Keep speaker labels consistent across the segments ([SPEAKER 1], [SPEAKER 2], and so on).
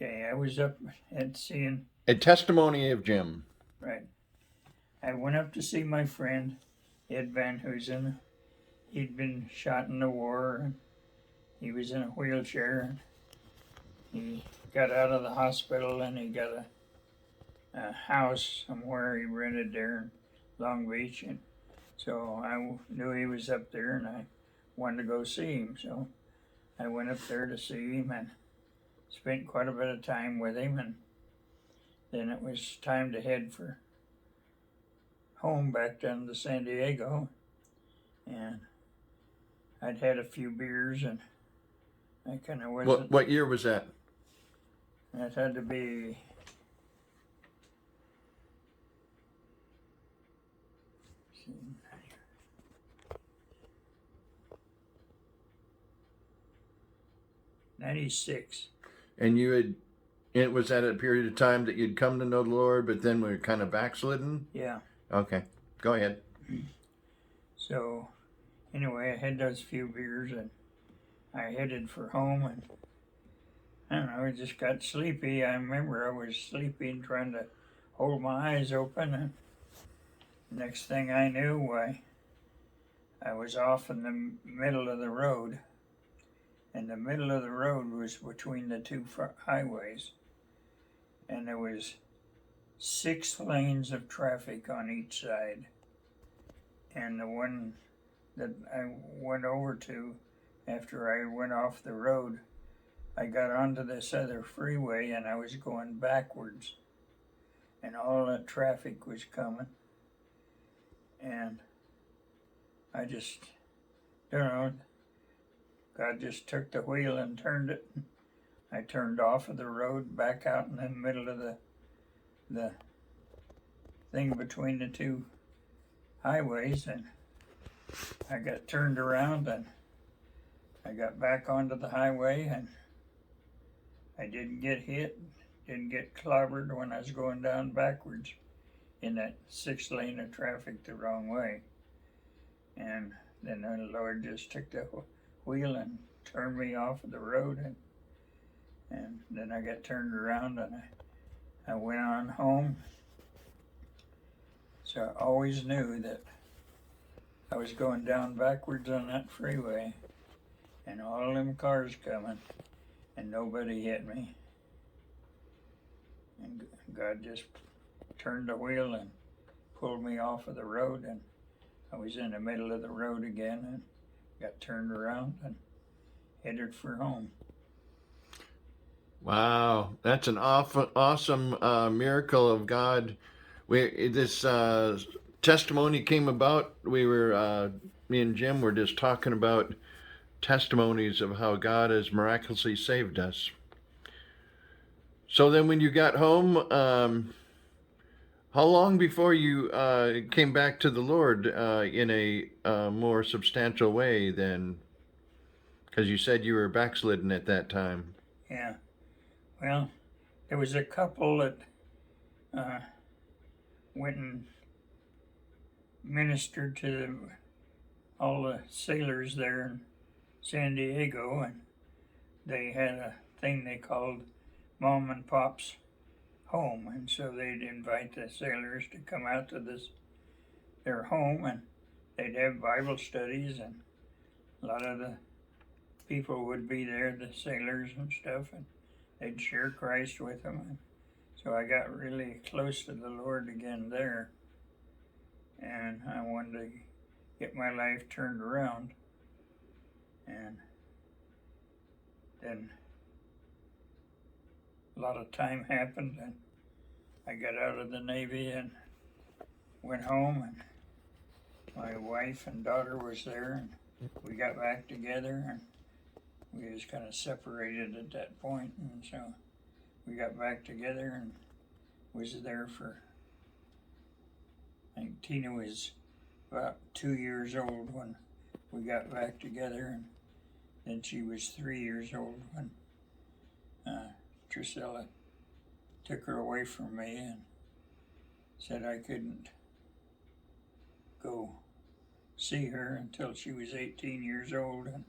[SPEAKER 1] Okay, I was up at seeing,
[SPEAKER 2] A Testimony of Jim.
[SPEAKER 1] right. I went up to see my friend, Ed Van Hoosen. He'd been shot in the war, and he was in a wheelchair. He got out of the hospital and he got a house somewhere he rented there in Long Beach. And so I knew he was up there and I wanted to go see him. So I went up there to see him and spent quite a bit of time with him. And then it was time to head for home back down to San Diego. And I'd had a few beers and I kind of wasn't.
[SPEAKER 2] What year was that?
[SPEAKER 1] That had to be 96.
[SPEAKER 2] And you had, it was at a period of time that you'd come to know the Lord, but then were kind of backslidden?
[SPEAKER 1] Yeah.
[SPEAKER 2] Okay, go ahead.
[SPEAKER 1] So anyway, I had those few beers and I headed for home, and I don't know, I just got sleepy. I remember I was sleeping, trying to hold my eyes open, and next thing I knew, I was off in the middle of the road. And the middle of the road was between the two highways, and there was 6 lanes of traffic on each side. And the one that I went over to after I went off the road, I got onto this other freeway and I was going backwards, and all that traffic was coming, and I just don't know, God just took the wheel and turned it. I turned off of the road back out in the middle of the thing between the two highways, and I got turned around and I got back onto the highway, and I didn't get hit, didn't get clobbered when I was going down backwards in that 6 lane of traffic the wrong way. And then the Lord just took the wheel and turned me off of the road, and then I got turned around and I went on home. So I always knew that I was going down backwards on that freeway, and all them cars coming, and nobody hit me. And God just turned the wheel and pulled me off of the road, and I was in the middle of the road again and got turned around and headed for home.
[SPEAKER 2] Wow, that's an awesome miracle of God. This testimony came about. We were, me and Jim were just talking about testimonies of how God has miraculously saved us. So then, when you got home, how long before you came back to the Lord in a more substantial way then? Because you said you were backslidden at that time.
[SPEAKER 1] Yeah. Well, there was a couple that went and ministered to all the sailors there in San Diego, and they had a thing they called Mom and Pop's home, and so they'd invite the sailors to come out to their home, and they'd have Bible studies, and a lot of the people would be there, the sailors and stuff, and they'd share Christ with them. And so I got really close to the Lord again there, and I wanted to get my life turned around. And then a lot of time happened, and I got out of the Navy and went home, and my wife and daughter was there, and we got back together, and we was kind of separated at that point, and so we got back together and was there for, I think Tina was about 2 years old when we got back together, and then she was 3 years old when Drusilla took her away from me and said I couldn't go see her until she was 18 years old, and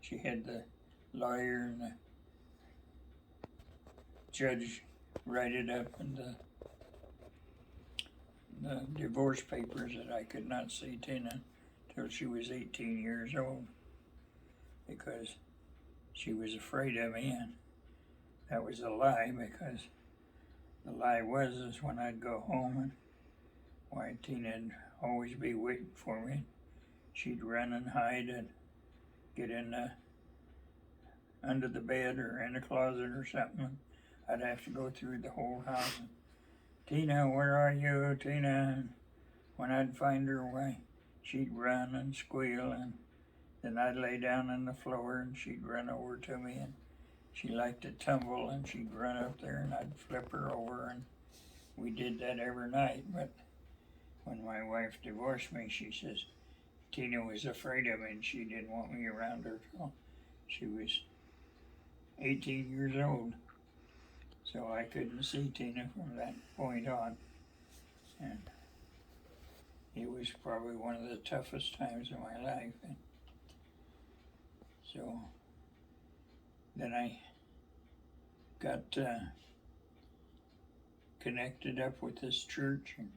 [SPEAKER 1] she had the lawyer and the judge write it up in the divorce papers that I could not see Tina till she was 18 years old because she was afraid of me, and that was a lie, because the lie was is when I'd go home and why Tina'd always be waiting for me. She'd run and hide and get in under the bed or in a closet or something. I'd have to go through the whole house. And, Tina, where are you, Tina? And when I'd find her, why, she'd run and squeal, and then I'd lay down on the floor and she'd run over to me, and she liked to tumble, and she'd run up there and I'd flip her over, and we did that every night. But when my wife divorced me, she says Tina was afraid of me and she didn't want me around her till she was 18 years old. So I couldn't see Tina from that point on. And it was probably one of the toughest times of my life. And so then I got connected up with this church, and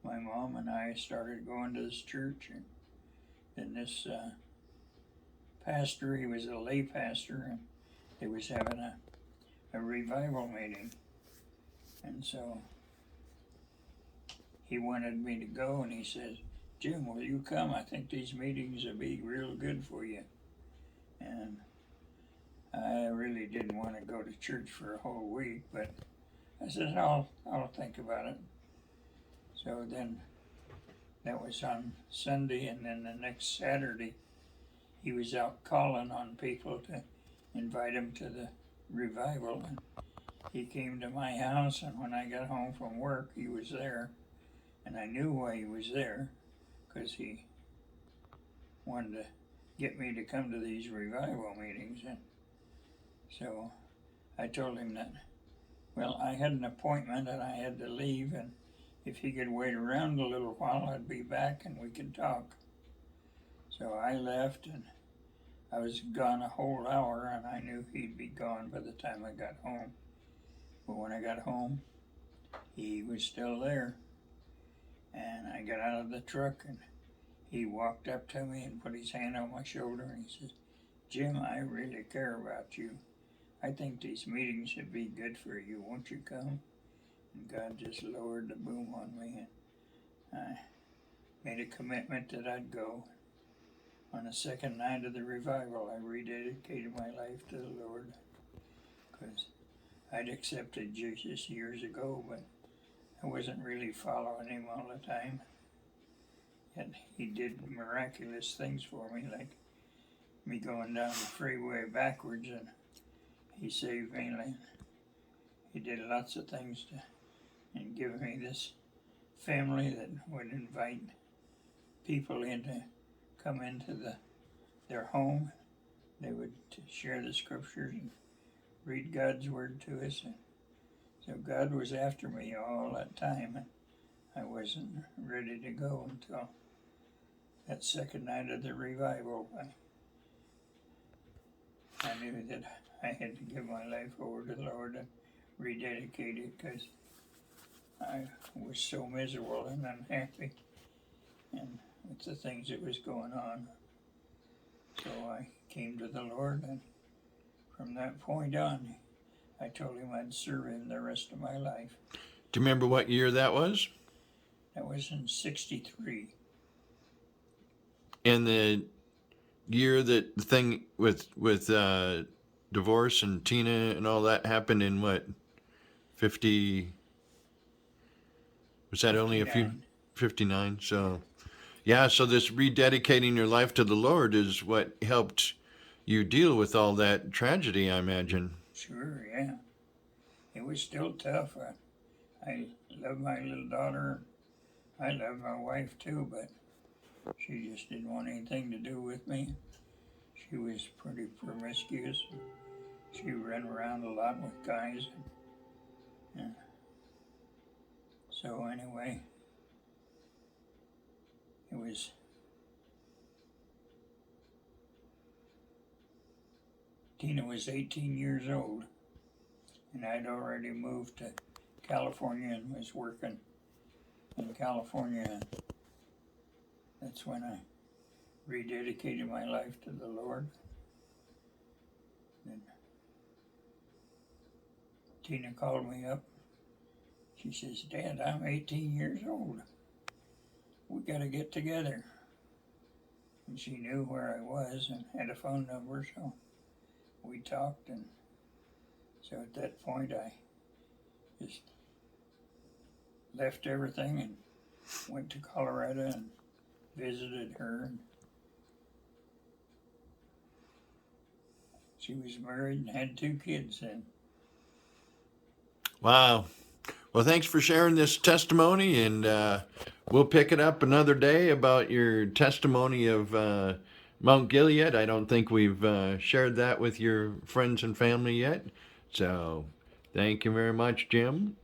[SPEAKER 1] my mom and I started going to this church. And then this pastor, he was a lay pastor, and they was having a revival meeting, and so he wanted me to go, and he says, Jim, will you come? I think these meetings will be real good for you. And I really didn't want to go to church for a whole week, but I said, I'll think about it. So then that was on Sunday, and then the next Saturday he was out calling on people to invite him to the revival. And he came to my house, and when I got home from work, he was there, and I knew why he was there, because he wanted to get me to come to these revival meetings. And so I told him that, well, I had an appointment and I had to leave, and if he could wait around a little while, I'd be back and we could talk. So I left, and I was gone a whole hour, and I knew he'd be gone by the time I got home. But when I got home, he was still there. And I got out of the truck, and he walked up to me and put his hand on my shoulder, and he says, Jim, I really care about you. I think these meetings would be good for you. Won't you come? And God just lowered the boom on me, and I made a commitment that I'd go. On the second night of the revival, I rededicated my life to the Lord, because I'd accepted Jesus years ago, but I wasn't really following him all the time. Yet he did miraculous things for me, like me going down the freeway backwards, and he saved me. Like, he did lots of things and give me this family that would invite people in to come into their home. They would share the scriptures and read God's word to us. And so God was after me all that time, and I wasn't ready to go until that second night of the revival. I knew that I had to give my life over to the Lord and rededicate it, because I was so miserable and unhappy and with the things that was going on. So I came to the Lord, and from that point on, I told him I'd serve him the rest of my life.
[SPEAKER 2] Do you remember what year that was?
[SPEAKER 1] That was in '63.
[SPEAKER 2] And the year that the thing with divorce and Tina and all that happened in what, 50? Was that
[SPEAKER 1] 59.
[SPEAKER 2] only a few? 59. So, yeah. So this rededicating your life to the Lord is what helped you deal with all that tragedy, I imagine.
[SPEAKER 1] Sure, yeah. It was still tough. I love my little daughter. I love my wife too, but she just didn't want anything to do with me. She was pretty promiscuous. She ran around a lot with guys. And so anyway, it was Tina was 18 years old And I'd already moved to California and was working in California. That's when I rededicated my life to the Lord. And Tina called me up. She says, Dad, I'm 18 years old. We got to get together. And she knew where I was and had a phone number, so we talked. And so at that point, I just left everything and went to Colorado and visited her. And she was married and had 2 kids then.
[SPEAKER 2] Wow. Well, thanks for sharing this testimony, and we'll pick it up another day about your testimony of Mount Gilead. I don't think we've shared that with your friends and family yet. So thank you very much, Jim.